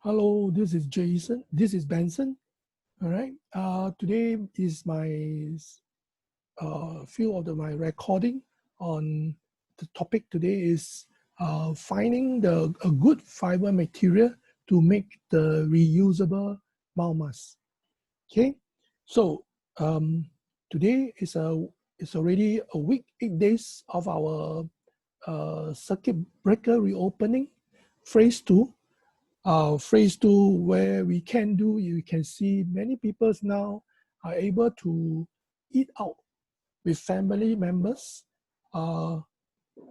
Hello, this is Jason. This is Benson. All right. Today is my field of my recording on the topic today is finding a good fiber material to make the reusable mouth mask. Okay. So today is already a week, 8 days of our circuit breaker reopening, phase two. Phase two, where we can do, you can see many people now are able to eat out with family members, uh,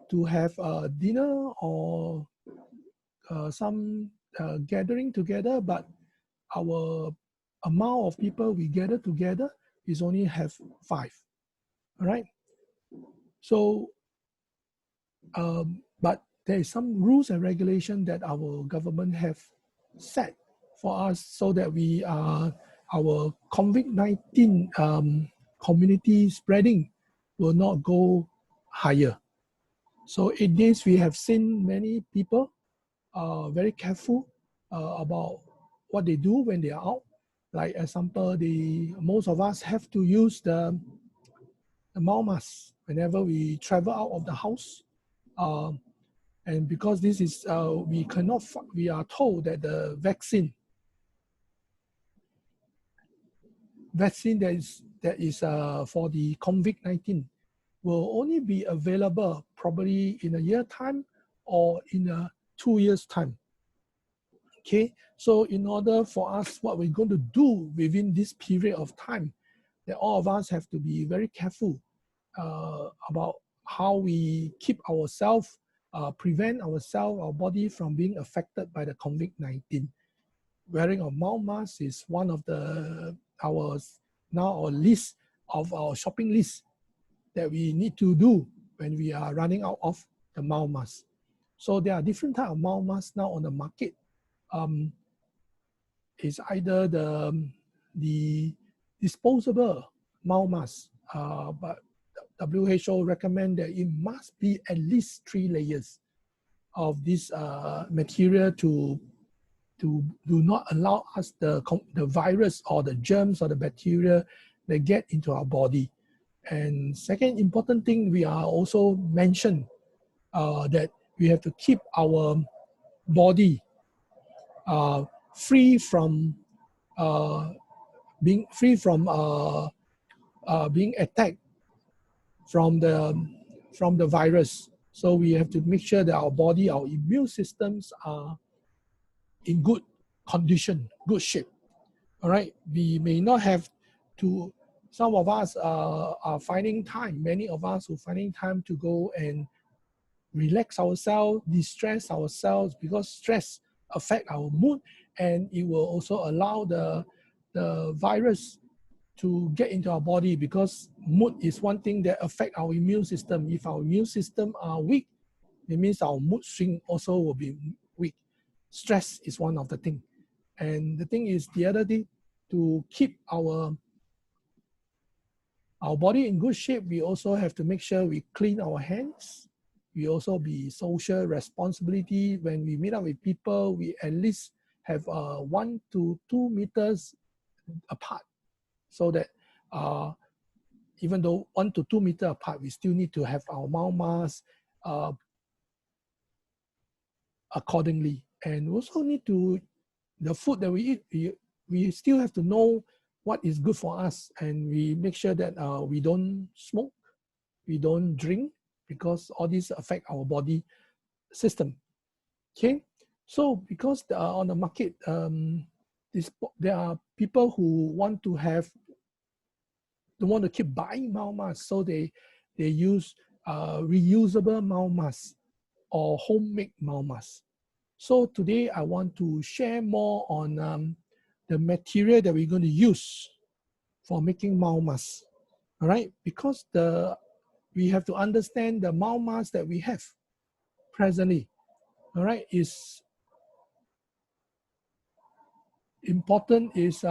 to have a dinner or some gathering together, but our amount of people we gather together is only have 5. All right. So, but there is some rules and regulation that our government have set for us so that we are our COVID-19 community spreading will not go higher. So 8 days we have seen many people very careful about what they do when they are out. Like example, most of us have to use the mouth mask whenever we travel out of the house. And because this is, we are told that the vaccine that is for the COVID-19 will only be available probably in a year time or in a 2 years time. Okay, so in order for us, what we're going to do within this period of time, that all of us have to be very careful about how we keep ourselves, prevent ourselves, our body from being affected by the COVID-19. Wearing a mouth mask is one of our list of our shopping list that we need to do when we are running out of the mouth mask. So there are different types of mouth masks now on the market. It's either the disposable mouth mask, but WHO recommend that it must be at least 3 layers of this material to do not allow us the virus or the germs or the bacteria that get into our body. And second important thing, we are also mentioned that we have to keep our body free from being attacked from the virus. So we have to make sure that our body, our immune systems are in good condition, good shape. All right, we may not have to. Some of us are finding time. Many of us are finding time to go and relax ourselves, distress ourselves, because stress affect our mood, and it will also allow the virus to get into our body, because mood is one thing that affect our immune system. If our immune system are weak, it means our mood swing also will be weak. Stress is one of the thing. And the thing is, the other thing, to keep our body in good shape, we also have to make sure we clean our hands. We also be social responsibility. When we meet up with people, we at least have 1 to 2 meters apart, so that even though 1 to 2 meters apart, we still need to have our mouth mask accordingly. And also need to, the food that we eat, we still have to know what is good for us, and we make sure that we don't smoke, we don't drink, because all these affect our body system. Okay, so because on the market, there are people who want to keep buying mouth masks, so they use reusable mouth masks or homemade mouth masks. So today I want to share more on the material that we're going to use for making mouth masks. All right, because we have to understand the mouth mask that we have presently. All right, is important is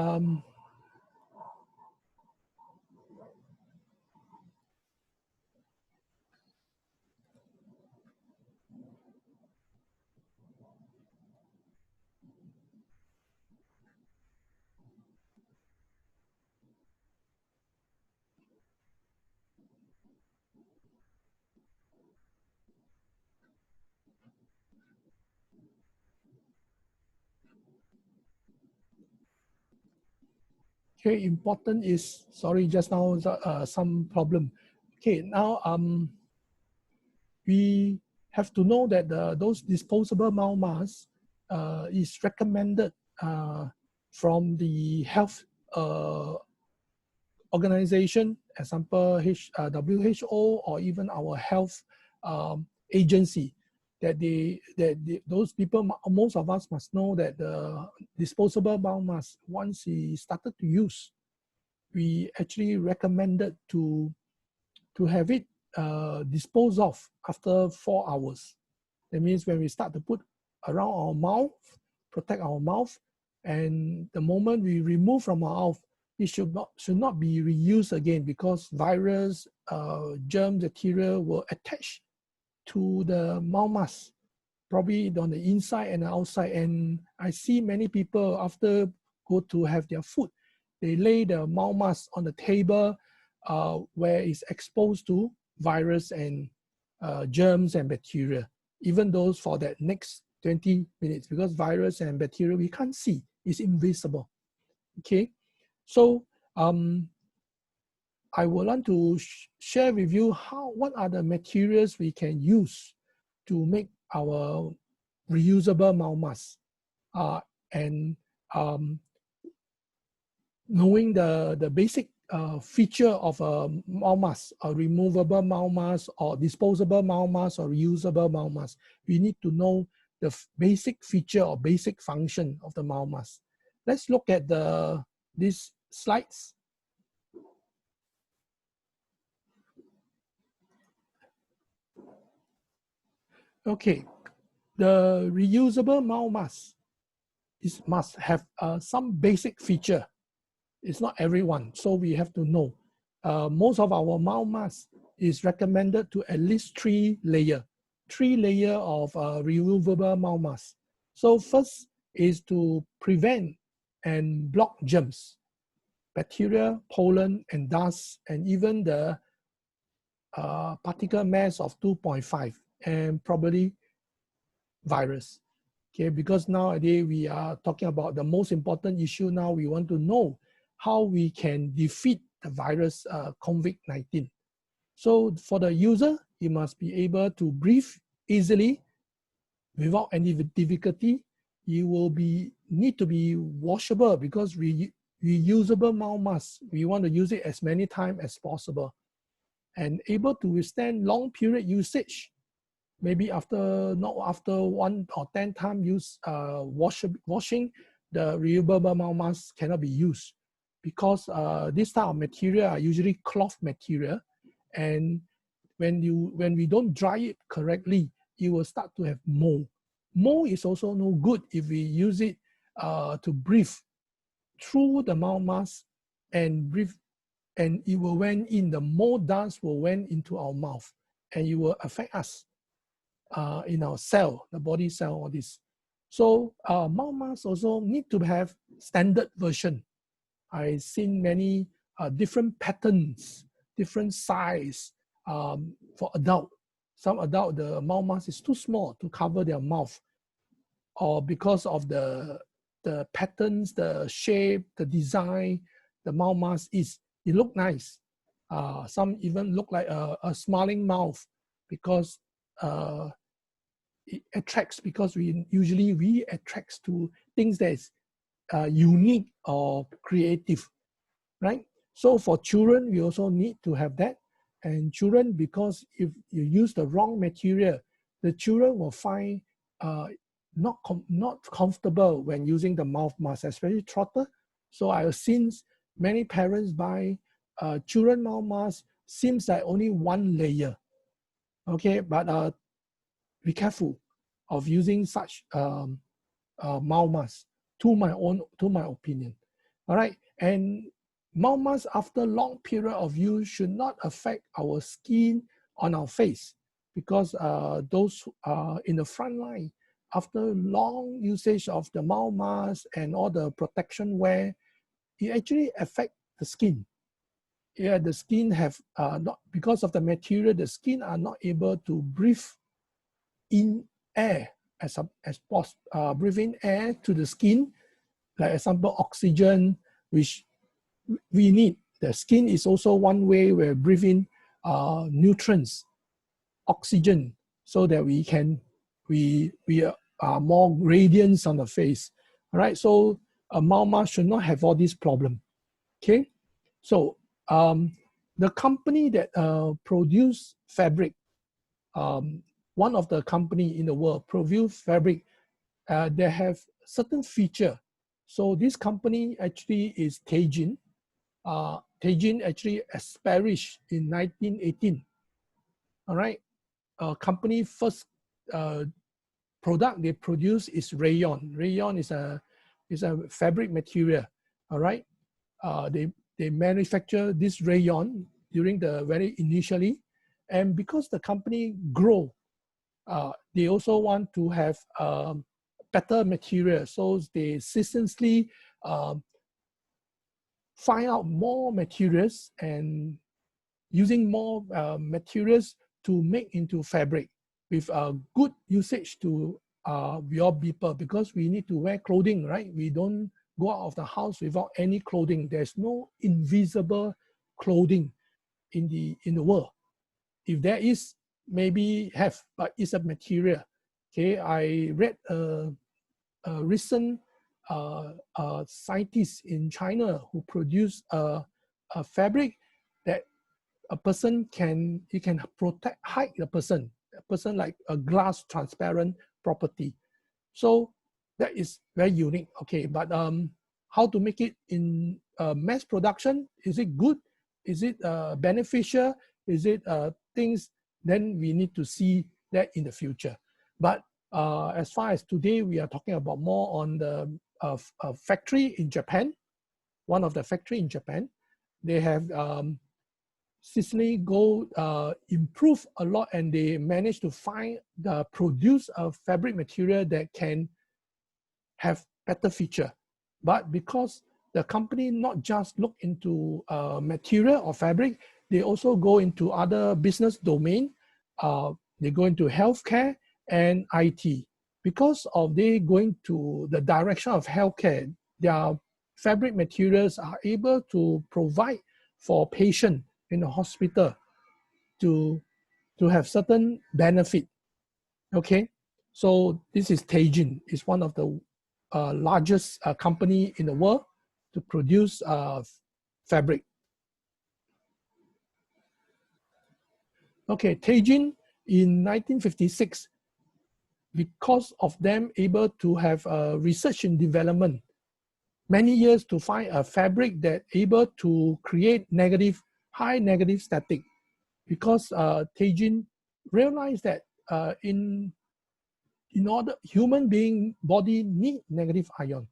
Okay, important is, sorry, just now some problem. Okay, now we have to know that those disposable mouth masks is recommended from the health organization, example WHO or even our health agency, those people, most of us must know that the disposable mouth mask, once we started to use, we actually recommended to have it disposed of after 4 hours. That means when we start to put around our mouth, protect our mouth, and the moment we remove from our mouth, it should not be reused again, because virus, germ, bacteria will attach to the mouth mask, probably on the inside and the outside. And I see many people, after go to have their food, they lay the mouth mask on the table where it's exposed to virus and germs and bacteria, even those for that next 20 minutes, because virus and bacteria we can't see, it's invisible. Okay, so I would want to share with you what are the materials we can use to make our reusable mouth mask, and knowing the basic feature of a mouth mask, a removable mouth mask or disposable mouth mask or reusable mouth mask, we need to know the basic feature or basic function of the mouth mask. Let's look at these slides. Okay, the reusable mouth mask must have some basic feature. It's not everyone, so we have to know. Most of our mouth mask is recommended to at least 3 layers of removable mouth mask. So first is to prevent and block germs, bacteria, pollen, and dust, and even the particle mass of 2.5, and probably virus. Okay, because nowadays we are talking about the most important issue now. We want to know how we can defeat the virus COVID-19. So for the user, you must be able to breathe easily without any difficulty. You will need to be washable, because reusable mouth mask, we want to use it as many times as possible, and able to withstand long period usage. Maybe after 1 or 10 times use washing, the reusable mouth mask cannot be used, because this type of material are usually cloth material, and when we don't dry it correctly, it will start to have mold. Mold is also no good if we use it to breathe through the mouth mask and breathe, and it will went in, the mold dust will went into our mouth, and it will affect us in our cell, the body cell, all this. So mouth masks also need to have standard version. I've seen many different patterns, different size for adult. Some adult, the mouth mask is too small to cover their mouth, or because of the patterns, the shape, the design, the mouth mask it look nice. Some even look like a smiling mouth, because it attracts, because we attracts to things that is unique or creative, right? So for children, we also need to have that. And children, because if you use the wrong material, the children will find not comfortable when using the mouth mask, especially toddler. So I have seen many parents buy children mouth mask, seems like only 1 layer. Okay, but be careful of using such mouth mask, to my opinion. All right, and mouth mask after long period of use should not affect our skin on our face, because those in the front line, after long usage of the mouth mask and all the protection wear, it actually affect the skin. Yeah, the skin have not, because of the material, the skin are not able to breathe in air breathing air to the skin, like example oxygen, which we need. The skin is also one way we're breathing nutrients, oxygen, so that we are more radiance on the face. All right, so a mama should not have all these problem. Okay, so the company that produce fabric, one of the company in the world produce fabric, they have certain feature. So this company actually is Teijin. Teijin actually established in 1918. All right, company first product they produce is rayon. Rayon is a fabric material. All right, they manufacture this rayon during the very initially, and because the company grow, they also want to have better material, so they ceaselessly find out more materials and using more materials to make into fabric with good usage to your people, because we need to wear clothing, right? We don't go out of the house without any clothing. There's no invisible clothing in the world. If there is, maybe have, but it's a material. Okay, I read a recent scientist in China who produced a fabric that a person can protect, hide the person, like a glass transparent property. So that is very unique. Okay, but how to make it in mass production? Is it good? Is it beneficial? Is it things? Then we need to see that in the future. But as far as today, we are talking about more on the factory in Japan. One of the factory in Japan, they have Sicily go improve a lot, and they managed to produce a fabric material that can have better feature. But because the company not just look into material or fabric, they also go into other business domain. They go into healthcare and IT. Because of they going to the direction of healthcare, their fabric materials are able to provide for patient in the hospital to have certain benefit. Okay, so this is Teijin. It's one of the largest company in the world to produce fabric. Okay, Teijin in 1956, because of them able to have research and development, many years to find a fabric that able to create high negative static, because Teijin realized that in order human being body need negative ion,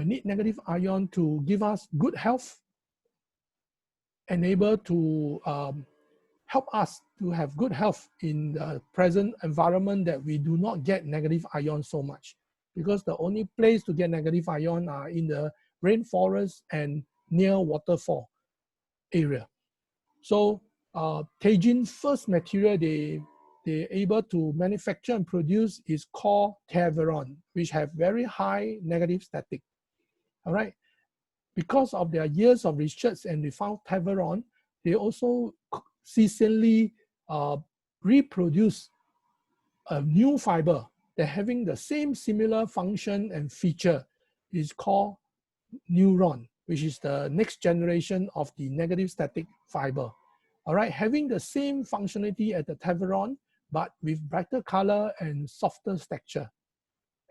need negative ion to give us good health and able to help us to have good health in the present environment that we do not get negative ion so much, because the only place to get negative ion are in the rainforest and near waterfall area. So Teijin first material they able to manufacture and produce is called Teflon, which have very high negative static. All right, because of their years of research and they found Teflon, they also ceaselessly reproduce a new fiber that having the same similar function and feature, is called neuron, which is the next generation of the negative static fiber. All right, having the same functionality as the Teflon, but with brighter color and softer texture.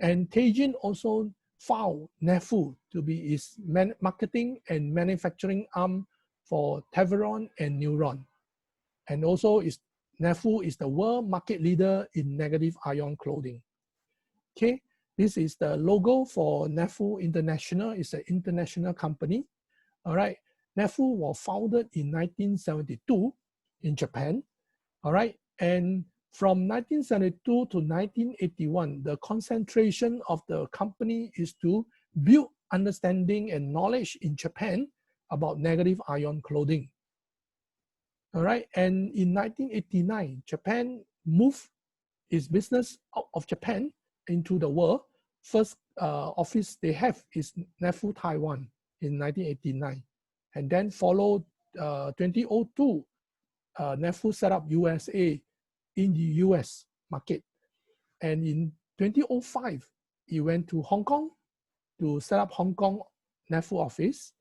And Teijin also found Nefful to be its marketing and manufacturing arm for Teflon and neuron. And also Nefful is the world market leader in negative ion clothing. Okay, this is the logo for Nefful International. It's an international company. All right, Nefful was founded in 1972 in Japan. All right, and from 1972 to 1981, the concentration of the company is to build understanding and knowledge in Japan about negative ion clothing. All right, and in 1989, Japan moved its business out of Japan into the world. First office they have is Nefful, Taiwan in 1989. And then followed 2002, Nefful set up USA in the US market. And in 2005, he went to Hong Kong to set up Hong Kong Nefful office,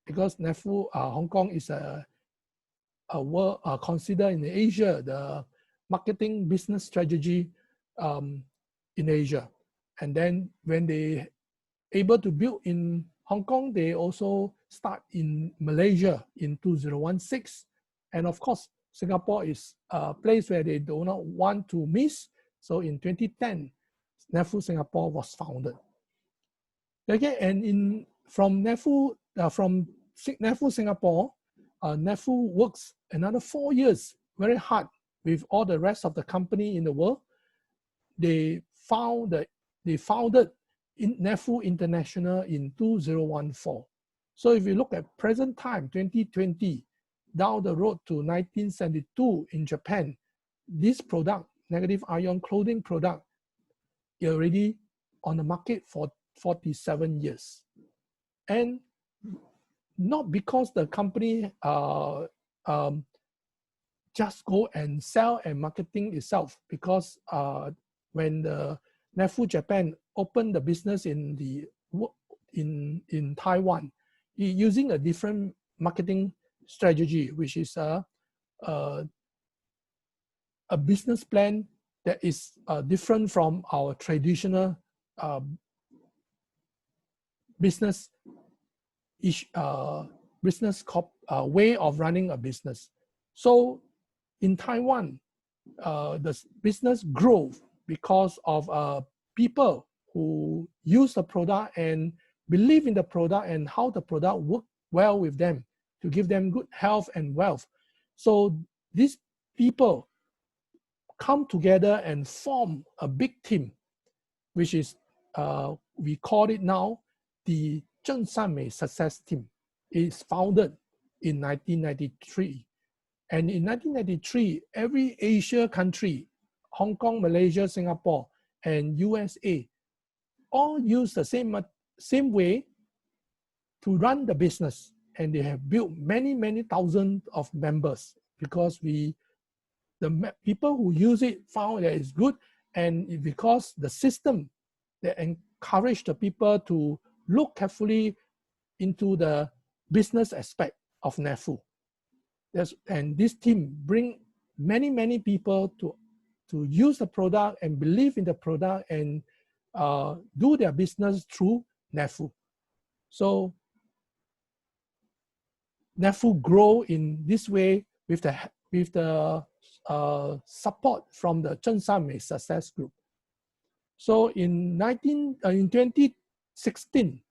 because Nefful, Hong Kong is a world considered in Asia the marketing business strategy in Asia. And then when they able to build in Hong Kong, they also start in Malaysia in 2016. And of course, Singapore is a place where they do not want to miss. So in 2010, Nefful Singapore was founded. Okay, and from Nefful Singapore, Nefful works another 4 years very hard with all the rest of the company in the world. They founded Nefful International in 2014. So if you look at present time, 2020, down the road to 1972 in Japan, this product, negative ion clothing product, is already on the market for 47 years. And not because the company just go and sell and marketing itself, because when the Nefful Japan opened the business in Taiwan, using a different marketing strategy, which is a business plan that is different from our traditional business way of running a business. So in Taiwan, the business grew because of people who use the product and believe in the product and how the product works well with them to give them good health and wealth. So these people come together and form a big team, which is, we call it now the Zheng Sanmei Success Team. It is founded in 1993. And in 1993, every Asia country, Hong Kong, Malaysia, Singapore, and USA, all use the same way to run the business. And they have built many, many thousands of members, because the people who use it found that it's good, and because the system that encourage the people to look carefully into the business aspect of Nefful. And this team bring many, many people to use the product and believe in the product and do their business through Nefful. So Nefful grow in this way with the support from the Zheng Sanmei Success Group. So in 2016,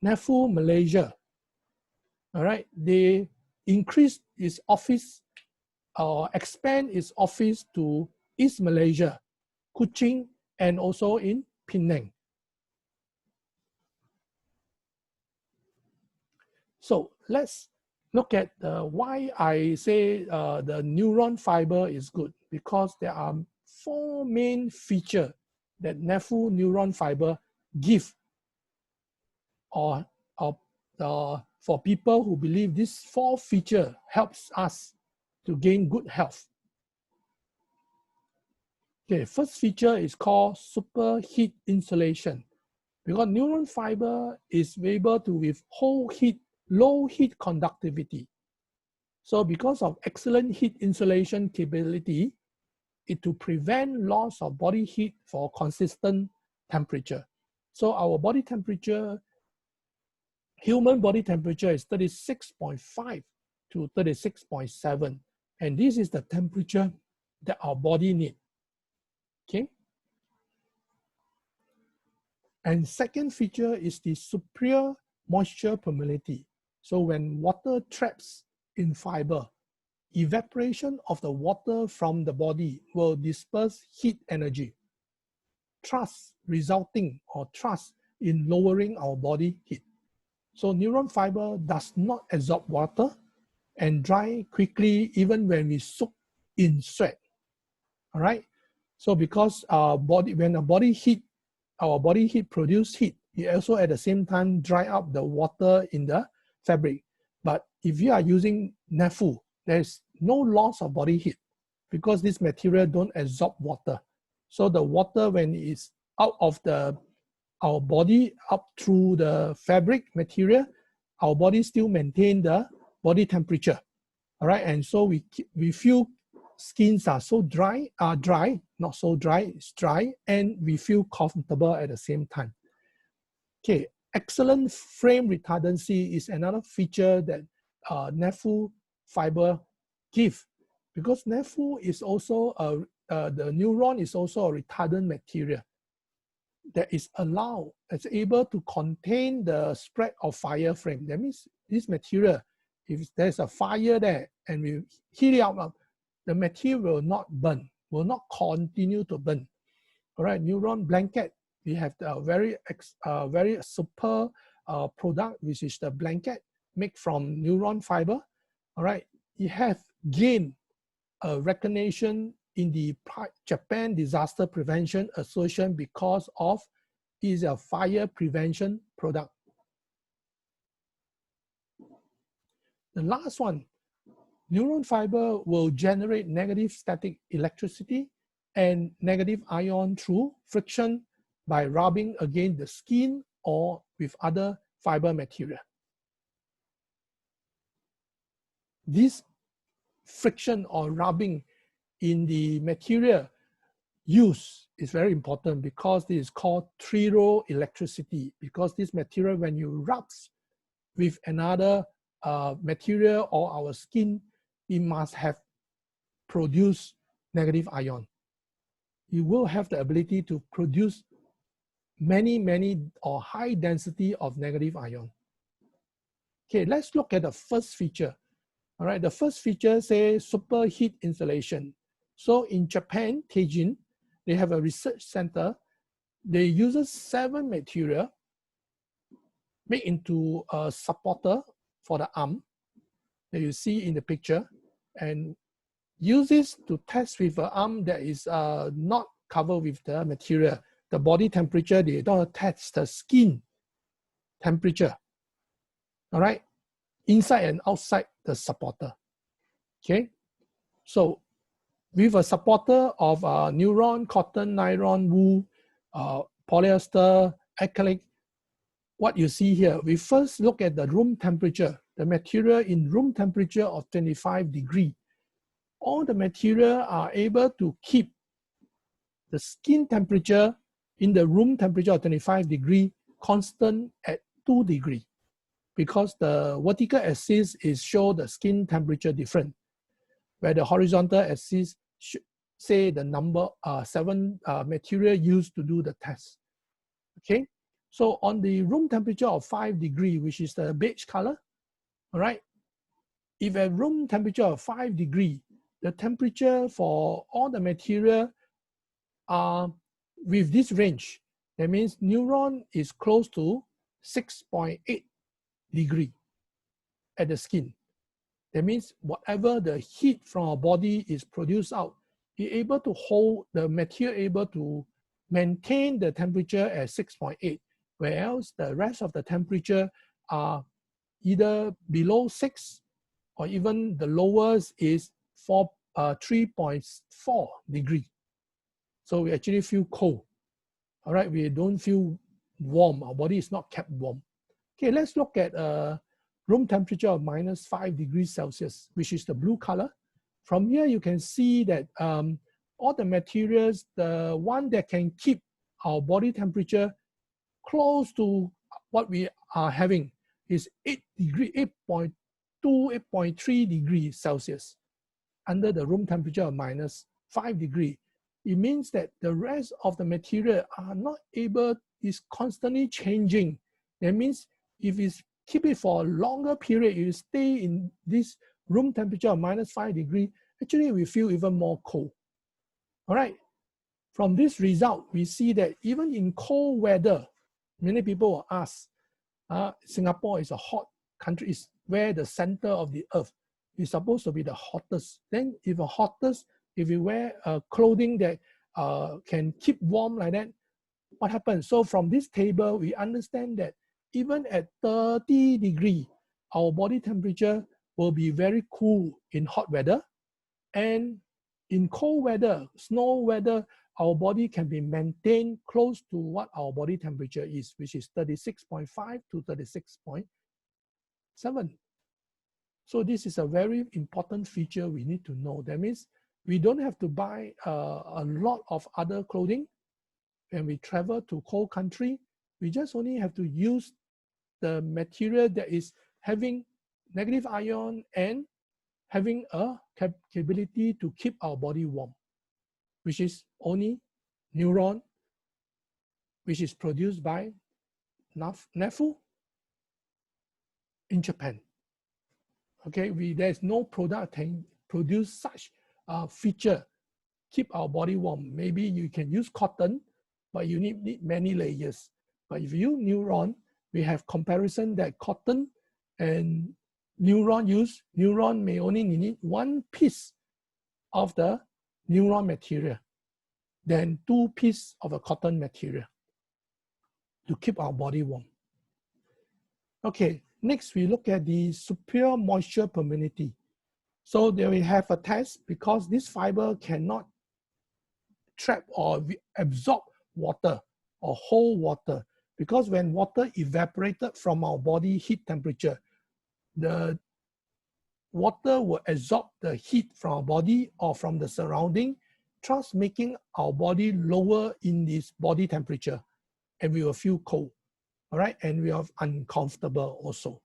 Nefful Malaysia, all right, they increased its office, expand its office to East Malaysia, Kuching, and also in Penang. So let's look at why I say the neuron fiber is good, because there are 4 main features that Nefful neuron fiber give, or for people who believe this 4 feature helps us to gain good health. Okay, first feature is called superheat insulation, because neuron fiber is able to withhold heat, low heat conductivity. So because of excellent heat insulation capability, it to prevent loss of body heat for consistent temperature. So our body temperature, human body temperature is 36.5 to 36.7. And this is the temperature that our body needs. Okay. And second feature is the superior moisture permeability. So when water traps in fiber, evaporation of the water from the body will disperse heat energy, resulting in lowering our body heat. So neuron fiber does not absorb water and dry quickly even when we soak in sweat. All right. So because when our body heat produce heat, it also at the same time dry up the water in the fabric. But if you are using Nefful, there's no loss of body heat because this material don't absorb water. So the water, when it's out of our body up through the fabric material, our body still maintain the body temperature. All right, and so we feel skins are so dry, not so dry, it's dry, and we feel comfortable at the same time. Okay, excellent frame retardancy is another feature that Nefful fiber give, because Nefful is also the neuron is also a retardant material that is it's able to contain the spread of fire frame. That means this material, if there's a fire there and we heat it up, the material will not burn, will not continue to burn. All right, neuron blanket, we have the very super product, which is the blanket made from neuron fiber. All right, it has gained a recognition in the Japan Disaster Prevention Association because of is a fire prevention product. The last one, neuron fiber will generate negative static electricity and negative ion through friction by rubbing against the skin or with other fiber material. This friction or rubbing in the material use is very important because this is called electricity, because this material, when you rub with another material or our skin, it must have produced negative ion. You will have the ability to produce many or high density of negative ion. Okay, let's look at the first feature. All right, the first feature says superheat insulation. So in Japan, Teijin, they have a research center. They use 7 material made into a supporter for the arm that you see in the picture, and use this to test with an arm that is not covered with the material. The body temperature, they don't test the skin temperature. All right, inside and outside the supporter. Okay, so with a supporter of neuron, cotton, nylon, wool, polyester, acrylic, what you see here, we first look at the room temperature, the material in room temperature of 25 degrees. All the material are able to keep the skin temperature in the room temperature of 25 degrees constant at 2 degrees, because the vertical axis is show the skin temperature different, where the horizontal axis say the number 7 material used to do the test. Okay, so on the room temperature of 5 degrees, which is the beige color, all right, if at room temperature of 5 degrees, the temperature for all the material are with this range. That means neuron is close to 6.8 degrees at the skin. That means whatever the heat from our body is produced out, it able to hold the material, able to maintain the temperature at 6.8, whereas the rest of the temperature are either below 6 or even the lowest is 3.4 degrees. So we actually feel cold. All right, we don't feel warm. Our body is not kept warm. Okay, let's look at room temperature of -5 degrees Celsius, which is the blue color. From here, you can see that all the materials, the one that can keep our body temperature close to what we are having is 8.2, 8.3 degrees Celsius under the room temperature of -5 degrees. It means that the rest of the material are not able, is constantly changing. That means if you keep it for a longer period, you stay in this room temperature of -5 degrees, actually we feel even more cold. All right. From this result, we see that even in cold weather, many people will ask, Singapore is a hot country, is where the center of the earth is supposed to be the hottest. Then if the hottest, if you wear clothing that can keep warm like that, what happens? So from this table, we understand that even at 30 degrees, our body temperature will be very cool in hot weather, and in cold weather, snow weather, our body can be maintained close to what our body temperature is, which is 36.5 to 36.7. So this is a very important feature we need to know. That means we don't have to buy a lot of other clothing. When we travel to cold country, we just only have to use the material that is having negative ion and having a capability to keep our body warm, which is only Neuron, which is produced by Nefful in Japan. Okay, there's no product can produce such feature, keep our body warm. Maybe you can use cotton, but you need many layers. But if you use Neuron, we have comparison that cotton and Neuron may only need one piece of the Neuron material than 2 pieces of a cotton material to keep our body warm. Okay, next we look at the superior moisture permeability. So there we have a test because this fiber cannot trap or absorb water or hold water, because when water evaporated from our body heat temperature, the water will absorb the heat from our body or from the surrounding, thus making our body lower in this body temperature, and we will feel cold, all right? And we are uncomfortable also.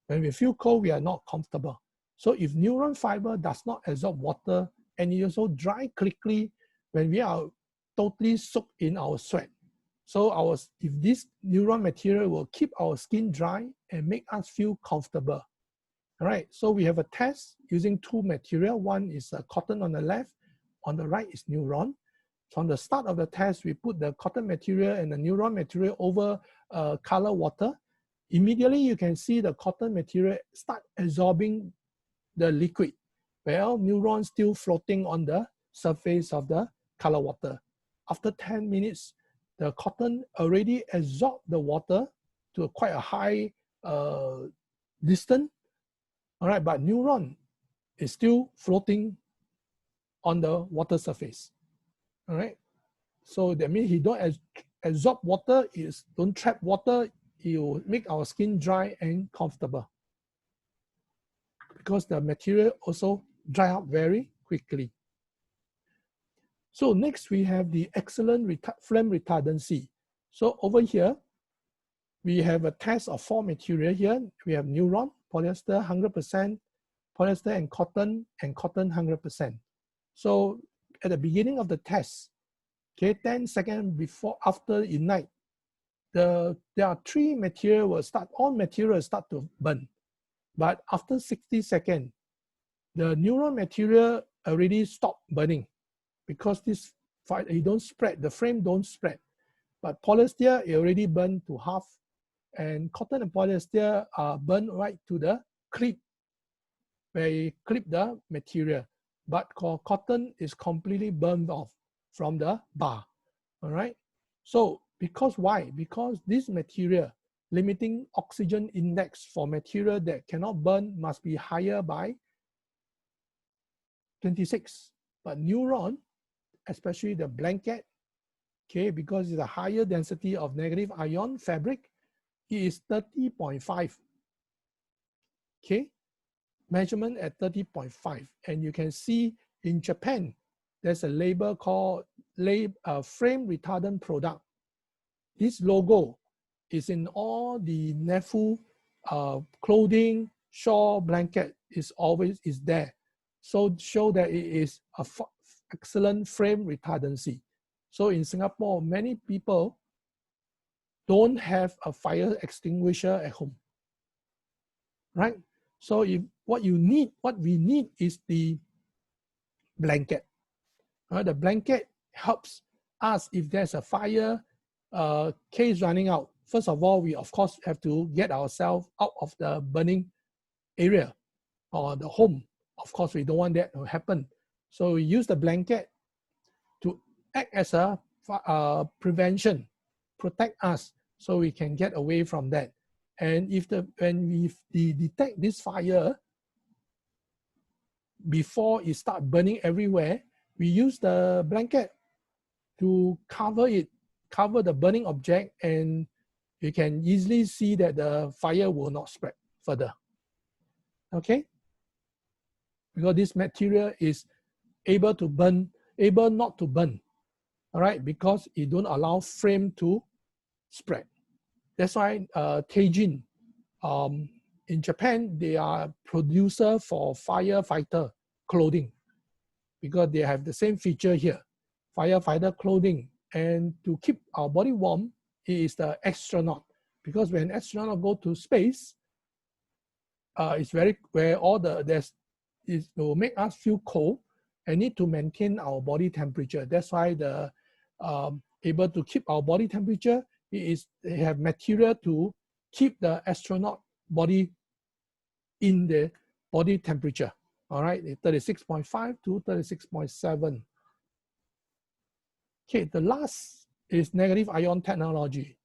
When we feel cold, we are not comfortable. So if Neuron fiber does not absorb water, and it also dry quickly when we are totally soaked in our sweat. So if this Neuron material will keep our skin dry and make us feel comfortable. All right, so we have a test using 2 material. One is cotton on the left, on the right is Neuron. So on the start of the test, we put the cotton material and the Neuron material over color water. Immediately you can see the cotton material start absorbing the liquid, while Neuron still floating on the surface of the color water. After 10 minutes, the cotton already absorbed the water to quite a high distance. All right, but Neuron is still floating on the water surface. All right, so that means he don't absorb water, he don't trap water, it will make our skin dry and comfortable, because the material also dry up very quickly. So next we have the excellent flame retardancy. So over here, we have a test of 4 material here. We have Neuron, polyester 100%, polyester and cotton 100%. So at the beginning of the test, okay, 10 seconds before, after ignite, there are 3 material all materials start to burn. But after 60 seconds, the Neuron material already stopped burning, because it don't spread, the frame don't spread. But polyester, it already burned to half, and cotton and polyester are burned right to the clip, where you clip the material. But cotton is completely burned off from the bar, all right? So why? Because this material, limiting oxygen index for material that cannot burn must be higher by 26. But Neuron, especially the blanket, okay, because it's a higher density of negative ion fabric, it is 30.5. Okay, measurement at 30.5. And you can see in Japan, there's a label called frame retardant product. This logo is in all the Nefful clothing, shawl, blanket is there. So show that it is a excellent frame retardancy. So in Singapore, many people don't have a fire extinguisher at home, right? So what we need is the blanket. The blanket helps us if there's a fire case running out. First of all, we of course have to get ourselves out of the burning area or the home. Of course, we don't want that to happen. So we use the blanket to act as a prevention, protect us so we can get away from that. And when we detect this fire, before it starts burning everywhere, we use the blanket to cover it, cover the burning object, and you can easily see that the fire will not spread further. Okay? Because this material is able to burn, able not to burn. All right, because it don't allow flame to spread. That's why Teijin, in Japan, they are producer for firefighter clothing because they have the same feature here, firefighter clothing. And to keep our body warm, it is the astronaut, because when astronauts go to space, it's very where all it will make us feel cold and need to maintain our body temperature. That's why the able to keep our body temperature is they have material to keep the astronaut body in the body temperature. All right, 36.5 to 36.7. Okay, the last is negative ion technology.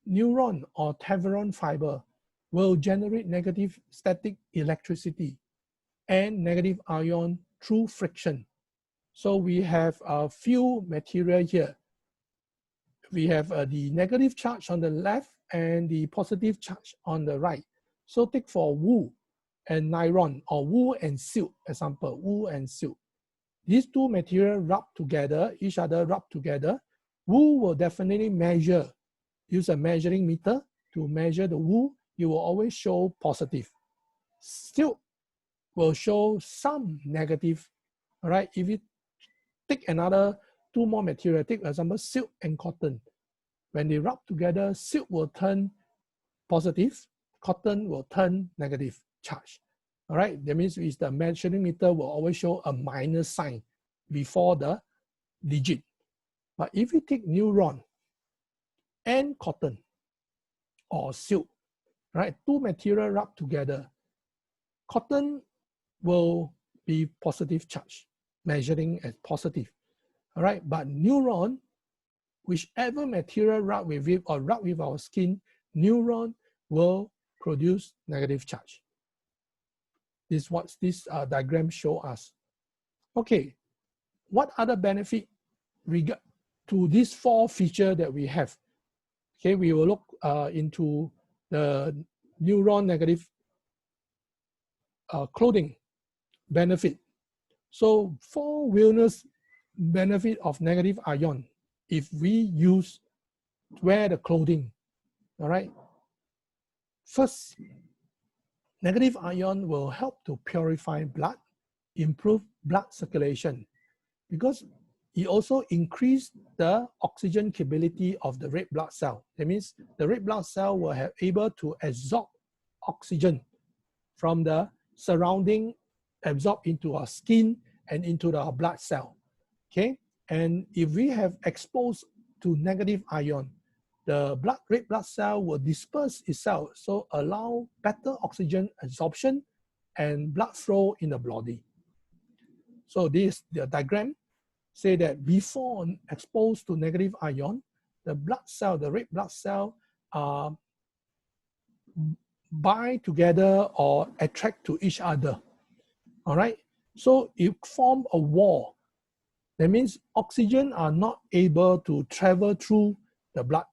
Neuron or Teflon fiber will generate negative static electricity and negative ion through friction. So we have a few material here. We have the negative charge on the left and the positive charge on the right. So take for wool and nylon, or wool and silk, example, wool and silk. These two materials rub together, each other rub together. Wool will definitely measure, use a measuring meter to measure the wool. You will always show positive. Silk will show some negative. All right, if you take another two more material, take for example silk and cotton. When they rub together, silk will turn positive, cotton will turn negative charge. All right, that means the measuring meter will always show a minus sign before the digit. But if you take neuron and cotton or silk, right, two material rub together, cotton will be positive charge, measuring as positive. All right, but neuron, whichever material rub with it or rub with our skin, neuron will produce negative charge. This is what this diagram show us. Okay, what other benefit regard to these four features that we have? Okay, we will look into the neuron negative clothing benefit. So four wellness benefit of negative ion if we wear the clothing. All right. First, negative ion will help to purify blood, improve blood circulation, because it also increases the oxygen capability of the red blood cell. That means the red blood cell will have able to absorb oxygen from the surrounding, absorb into our skin and into the blood cell. Okay, and if we have exposed to negative ion, the red blood cell will disperse itself, so allow better oxygen absorption and blood flow in the body. So this, the diagram, say that before exposed to negative ion, the blood cell, the red blood cell, bind together or attract to each other. All right, so it form a wall. That means oxygen are not able to travel through the blood,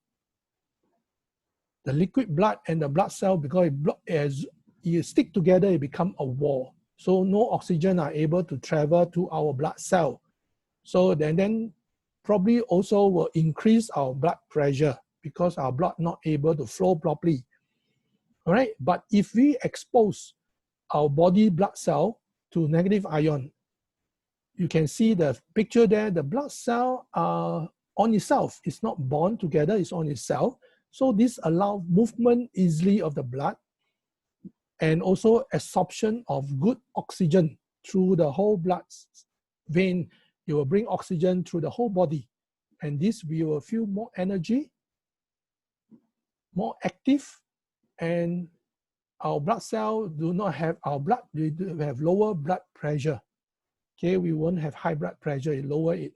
the liquid blood and the blood cell, because as you stick together, it become a wall. So no oxygen are able to travel to our blood cell. So then probably also will increase our blood pressure because our blood not able to flow properly. All right, but if we expose our body blood cell to negative ion, you can see the picture there, the blood cell on itself is not bound together, it's on itself. So this allows movement easily of the blood and also absorption of good oxygen through the whole blood vein. You will bring oxygen through the whole body, and this we will feel more energy, more active, and our blood cell do not have, we have lower blood pressure. Okay, we won't have high blood pressure, it lower it.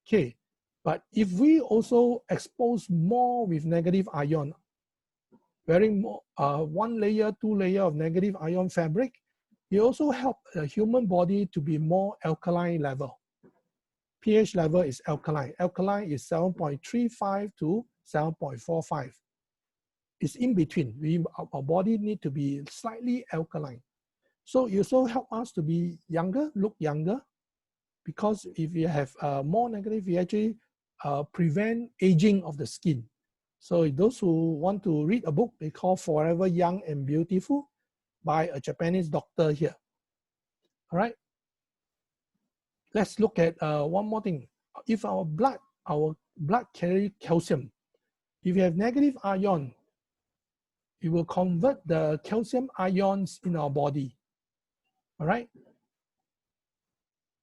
Okay, but if we also expose more with negative ion, wearing more, 1 layer, 2 layer of negative ion fabric, it also helps the human body to be more alkaline level. pH level is alkaline. Alkaline is 7.35 to 7.45. It's in between. Our body need to be slightly alkaline. So it also help us to be younger, look younger, because if you have more negative, you actually prevent aging of the skin. So those who want to read a book, they call Forever Young and Beautiful by a Japanese doctor here. All right. Let's look at one more thing. If our blood carry calcium, if you have negative ion, it will convert the calcium ions in our body. All right.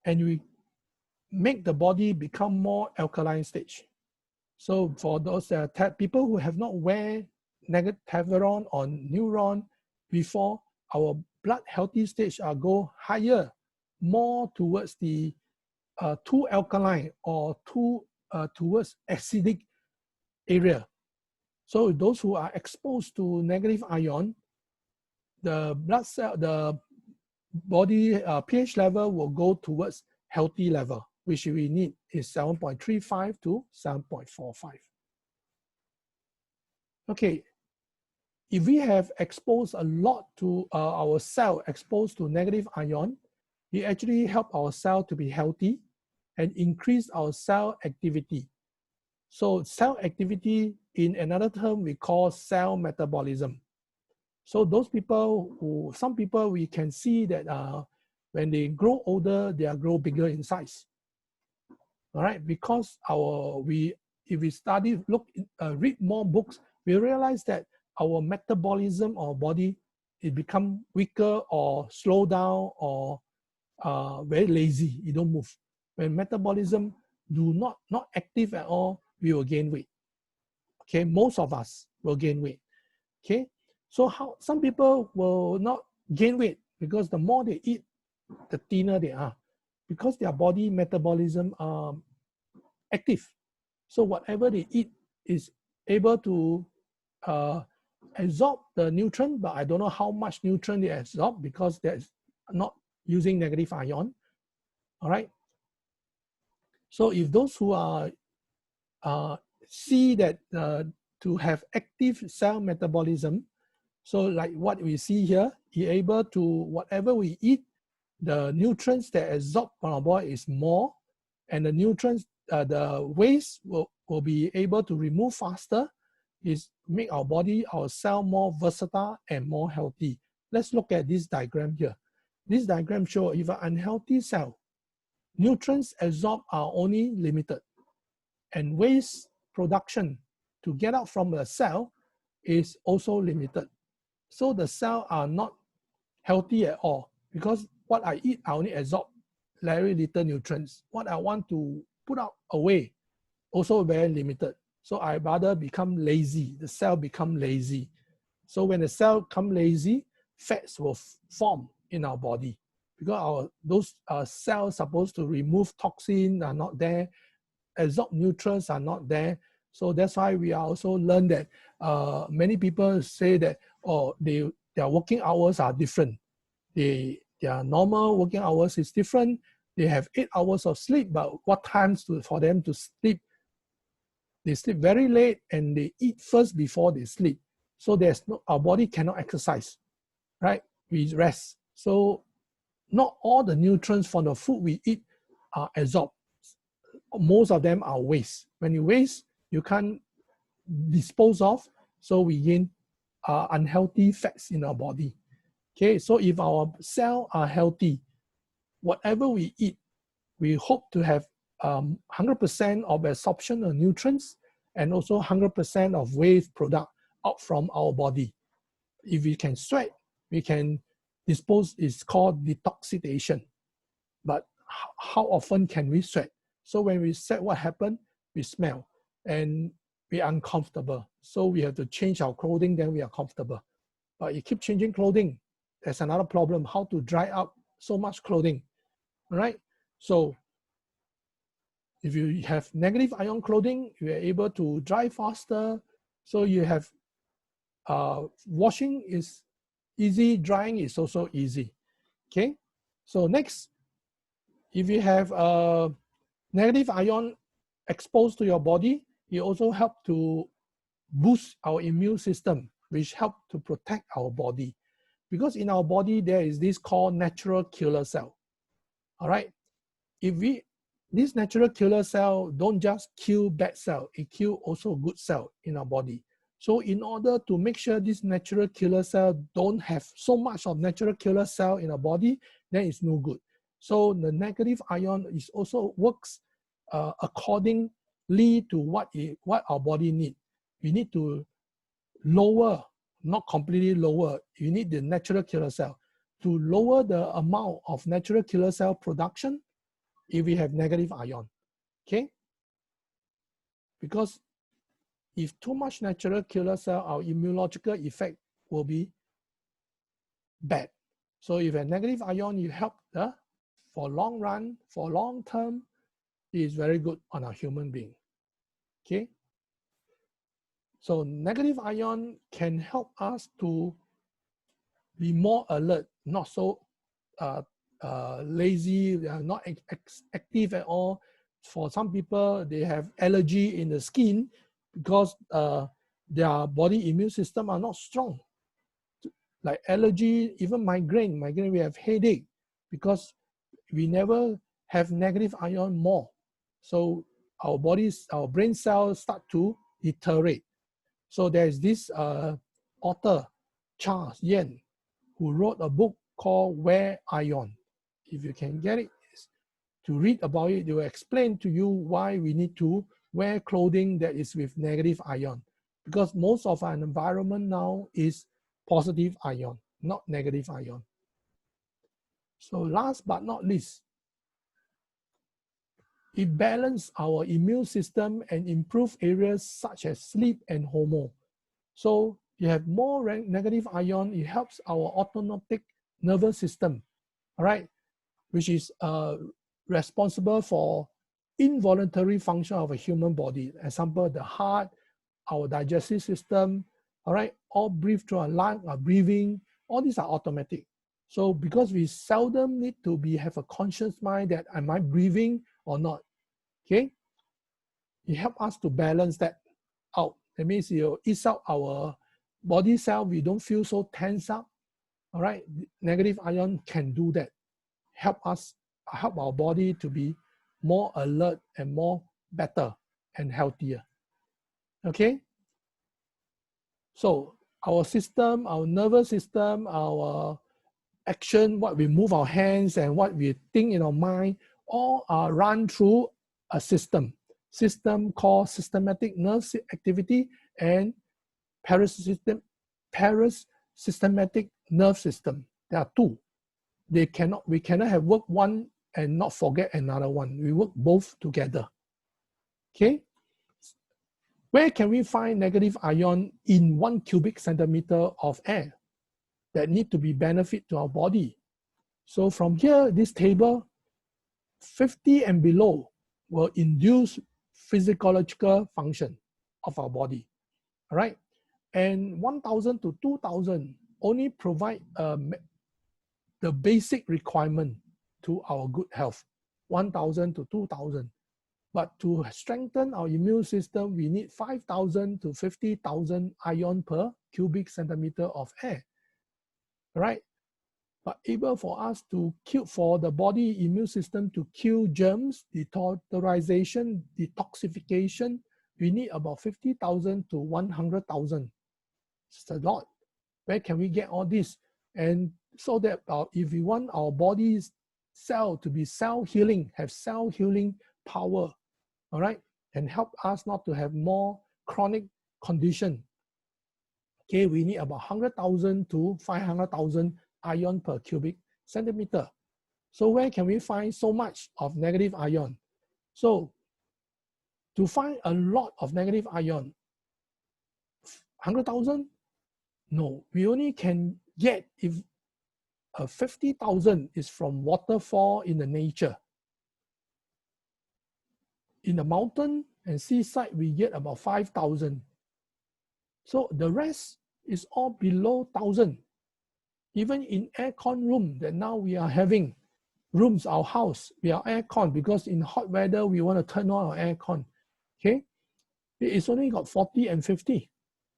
And we make the body become more alkaline stage. So for those people who have not wear negative Teflon or Neuron before, our blood healthy stage go higher, more towards the too alkaline or too towards acidic area. So those who are exposed to negative ion, the blood cell, the body pH level will go towards healthy level, which we need is 7.35 to 7.45. Okay, if we have exposed a lot to our cell exposed to negative ion, it actually help our cell to be healthy and increase our cell activity. So cell activity, in another term, we call cell metabolism. So those people some people we can see that when they grow older, they grow bigger in size. All right, because if we study, read more books, we realize that our metabolism or body, it become weaker or slow down or very lazy. You don't move. When metabolism not active at all, we will gain weight. Okay, most of us will gain weight. Okay, so some people will not gain weight because the more they eat, the thinner they are, because their body metabolism active. So whatever they eat is able to absorb the nutrient, but I don't know how much nutrient they absorb because they're not using negative ion. All right. So if those who are see that to have active cell metabolism, so like what we see here, you're able to, whatever we eat, the nutrients that absorb from our body is more, and the nutrients, the waste will be able to remove faster, is make our body, our cell more versatile and more healthy. Let's look at this diagram here. This diagram shows if an unhealthy cell, nutrients absorbed are only limited, and waste production to get out from the cell is also limited. So the cells are not healthy at all, because what I eat, I only absorb very little nutrients. What I want to put out away, also very limited. So I rather become lazy. The cell become lazy. So when the cell become lazy, fats will form in our body, because those cells supposed to remove toxin are not there, absorb nutrients are not there. So that's why we also learn that many people say that, oh, their working hours are different. Their normal working hours is different. They have 8 hours of sleep, but what times for them to sleep? They sleep very late and they eat first before they sleep. So our body cannot exercise, right? We rest. So not all the nutrients from the food we eat are absorbed. Most of them are waste. When you waste, you can't dispose of, so we gain unhealthy fats in our body. Okay, so if our cells are healthy, whatever we eat, we hope to have 100% of absorption of nutrients and also 100% of waste product out from our body. If we can sweat, we can dispose, it's called detoxification. But how often can we sweat? So when we sweat, what happens? We smell and we're uncomfortable. So we have to change our clothing, then we are comfortable. But you keep changing clothing, there's another problem, how to dry up so much clothing, all right? So if you have negative ion clothing, you are able to dry faster. So you have washing is easy, drying is also easy. Okay, so next, if you have a negative ion exposed to your body, it also helps to boost our immune system, which help to protect our body. Because in our body, there is this called natural killer cell. All right. This natural killer cell don't just kill bad cell, it kill also good cell in our body. So in order to make sure this natural killer cell don't have so much of natural killer cell in our body, then it's no good. So the negative ion is also works accordingly to what our body need. We need to lower, not completely lower, you need the natural killer cell. To lower the amount of natural killer cell production, if we have negative ion, okay? Because if too much natural killer cell, our immunological effect will be bad. So if a negative ion, you help for long run, for long term, it is very good on a human being, okay? So negative ion can help us to be more alert, not so lazy, not active at all. For some people, they have allergy in the skin because their body immune system are not strong. Like allergy, even migraine, we have headache because we never have negative ion more. So our brain cells start to deteriorate. So there's this author, Charles Yen, who wrote a book called Wear Ion. If you can get it, to read about it, they will explain to you why we need to wear clothing that is with negative ion. Because most of our environment now is positive ion, not negative ion. So last but not least, it balances our immune system and improve areas such as sleep and hormone. So you have more negative ion, it helps our autonomic nervous system, all right, which is responsible for involuntary function of a human body. Example, the heart, our digestive system, all right, all breathe through our lung, our breathing, all these are automatic. So because we seldom need to have a conscious mind that am I breathing or not, okay? It helps us to balance that out. That means it eats out our body cell, we don't feel so tense up, all right? Negative ion can do that. Help our body to be more alert and more better and healthier. Okay? So our system, our nervous system, our action, what we move our hands and what we think in our mind, all are run through a system called systematic nerve activity and parasystematic nerve system. There are two. We cannot have work one and not forget another one. We work both together. Okay? Where can we find negative ion in 1 cubic centimeter of air that need to be benefit to our body? So from here, this table, 50 and below will induce physiological function of our body. All right? And 1,000 to 2,000 only provide the basic requirement to our good health, 1,000 to 2,000. But to strengthen our immune system, we need 5,000 to 50,000 ion per cubic centimeter of air, right? But able for us to kill, for the body immune system to kill germs, detoxification, we need about 50,000 to 100,000. It's a lot. Where can we get all this? And so that if we want our body's cell to be self-healing, have self-healing power, all right, and help us not to have more chronic condition, okay, we need about 100,000 to 500,000 ion per cubic centimeter. So where can we find so much of negative ion? So to find a lot of negative ion, 100,000? No, we only can get if 50,000 is from waterfall in the nature. In the mountain and seaside, we get about 5,000. So the rest is all below 1,000. Even in aircon room that now we are having rooms, our house, we are aircon because in hot weather we want to turn on our aircon. Okay, it's only got 40 and 50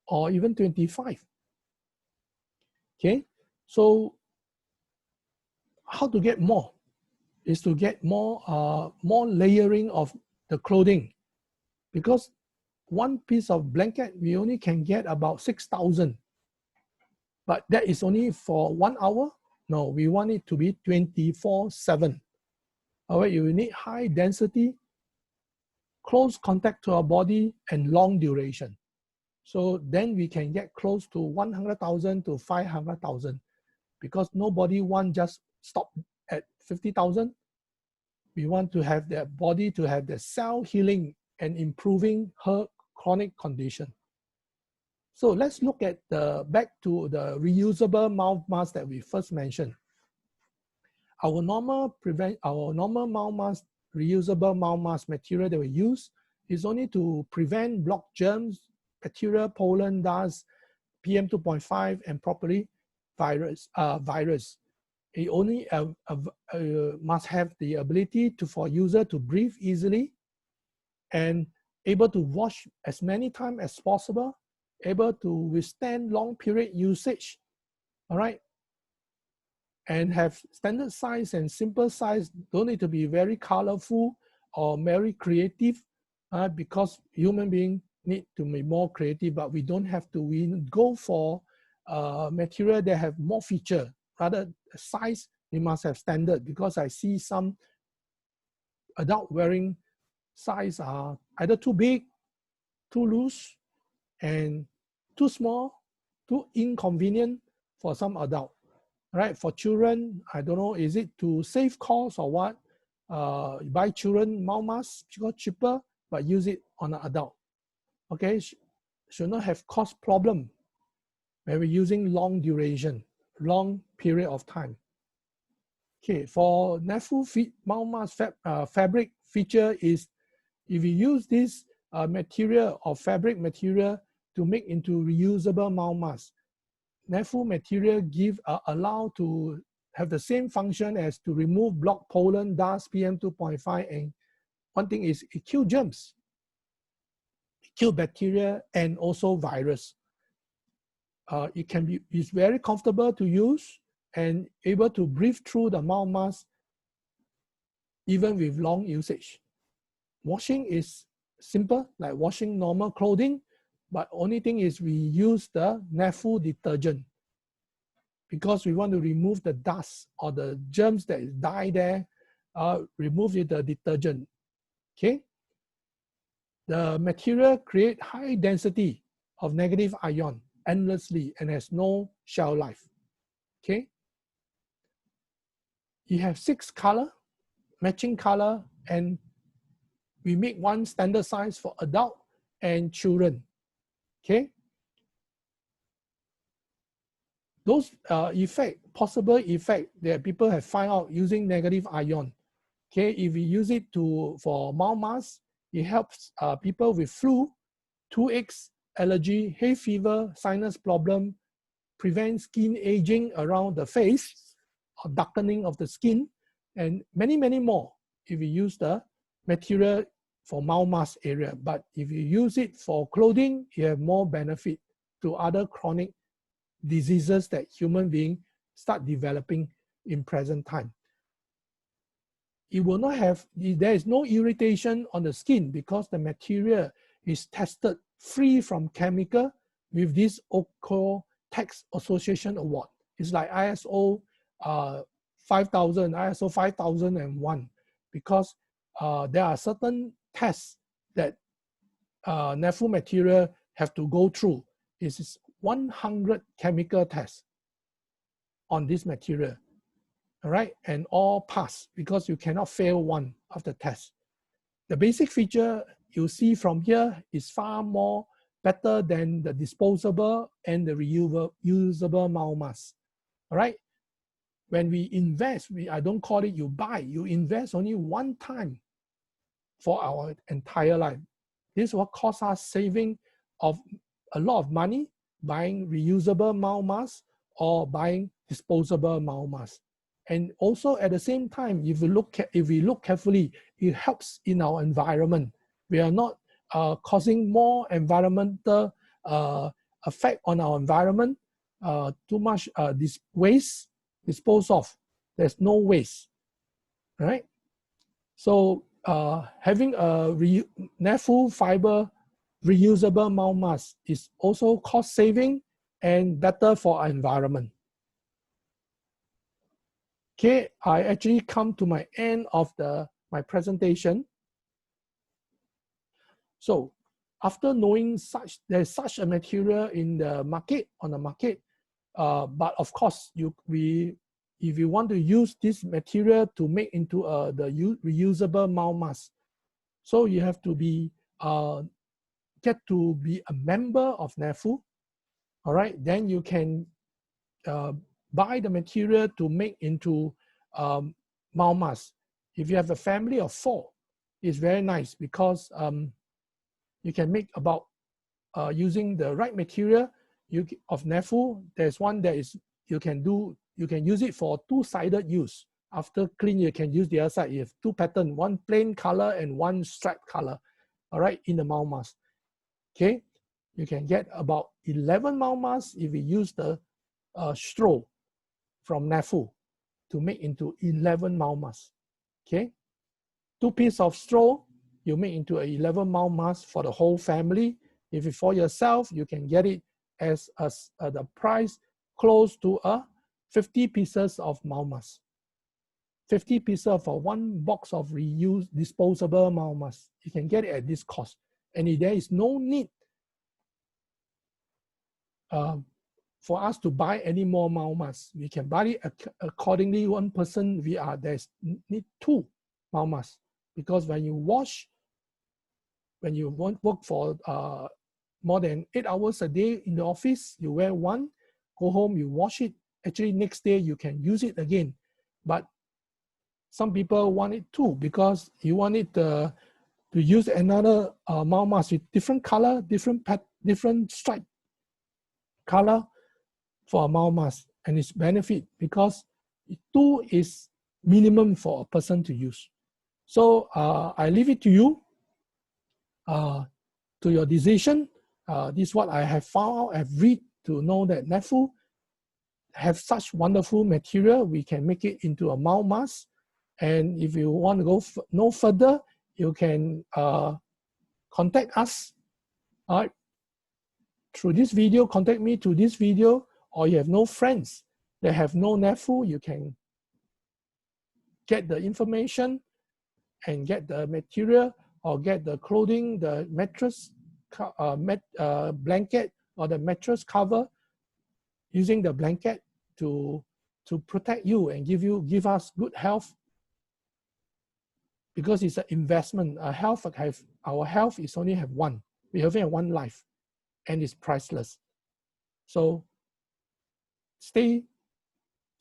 or even 25. Okay, so how to get more is to get more layering of the clothing, because one piece of blanket we only can get about 6,000, but that is only for 1 hour. No, we want it to be 24/7. All right, you need high density, close contact to our body, and long duration. So then we can get close to 100,000 to 500,000, because nobody want just stop at 50,000. We want to have their body to have the cell healing and improving her chronic condition. So let's look at back to the reusable mouth mask that we first mentioned. Our normal mouth mask, reusable mouth mask material that we use is only to prevent block germs, bacteria, pollen, dust, PM 2.5, and properly virus. It only must have the ability for user to breathe easily and able to wash as many times as possible, able to withstand long period usage, all right? And have standard size and simple size, don't need to be very colorful or very creative, because human beings need to be more creative, but we don't have to. We go for material that have more feature. Rather, size, we must have standard, because I see some adult wearing size are either too big, too loose, and too small, too inconvenient for some adult. Right, for children, I don't know, is it to save cost or what? Buy children mouth mask because cheaper, but use it on an adult. Okay, should not have cost problem when we're using long duration, long period of time. Okay, for Nefful mouth mask fabric feature is, if you use this material or fabric material to make into reusable mouth mask, Nefful material allow to have the same function as to remove block pollen, dust, PM 2.5, and one thing is it kills germs, it kills bacteria and also virus. It's very comfortable to use and able to breathe through the mouth mask even with long usage. Washing is simple, like washing normal clothing, but only thing is we use the Nefful detergent, because we want to remove the dust or the germs that die there, remove with the detergent. Okay. The material create high density of negative ion endlessly and has no shelf life. Okay. You have 6 color, matching color, and we make one standard size for adult and children. Okay. Those possible effect that people have found out using negative ion. Okay, if we use it for mouth mask, it helps people with flu, toothaches, allergy, hay fever, sinus problem, prevent skin aging around the face, or darkening of the skin, and many, many more if you use the material for mouth mask area. But if you use it for clothing, you have more benefit to other chronic diseases that human beings start developing in present time. It will not have, there is no irritation on the skin because the material is tested free from chemical with this Tax Association Award. It's like ISO 5000, ISO 5001, because there are certain tests that Nefful material have to go through. It is 100 chemical tests on this material. All right, and all pass because you cannot fail one of the tests. The basic feature you see from here is far more better than the disposable and the reusable mouth mask. All right, when we invest, I don't call it you buy, you invest only one time for our entire life. This will cost us saving of a lot of money buying reusable mouth masks or buying disposable mouth masks. And also at the same time, if we look carefully, it helps in our environment. We are not causing more environmental effect on our environment. Too much this waste dispose of. There's no waste, right? So having a Nefful fiber reusable mouth mask is also cost saving and better for our environment. Okay, I actually come to my end of my presentation. So after knowing there's such a material in the market, but of course, if you want to use this material to make into the reusable mouth mask, so you have to get to be a member of Nefful. All right, then you can buy the material to make into mouth mask. If you have a family of 4, it's very nice because you can make about using the right material of Nefful. There's one that is you can use it for 2-sided use. After clean, you can use the other side. You have 2 patterns, one plain color and one striped color. All right, in the mouth mask. Okay, you can get about 11 mouth masks if you use the straw from Nefful to make into 11 mouth masks. Okay, 2 pieces of straw, you make into a 11 mouth mask for the whole family. If it's for yourself, you can get it as the price close to 50 pieces of mouth mask. 50 pieces for 1 box of disposable mouth mask. You can get it at this cost. And there is no need for us to buy any more mouth masks. We can buy it accordingly. One person, there's need 2 mouth masks, because when you work for more than 8 hours a day in the office, you wear 1, go home, you wash it. Actually, next day you can use it again. But some people want it 2 because you want it to use another mouth mask with different color, different stripe color for a mouth mask, and its benefit because 2 is minimum for a person to use. So I leave it to you, to your decision. This is what I have found out. I've read to know that Nefful have such wonderful material. We can make it into a mouth mask. And if you want to go no further, you can contact us. All right. Through this video, contact me through this video, or you have no friends that have no Nefful, you can get the information and get the material or get the clothing, the mattress, blanket or the mattress cover, using the blanket to protect you and give us good health, because it's an investment. Our health is only have one. We only have one life, and it's priceless. So stay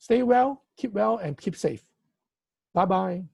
well, keep well, and keep safe. Bye-bye.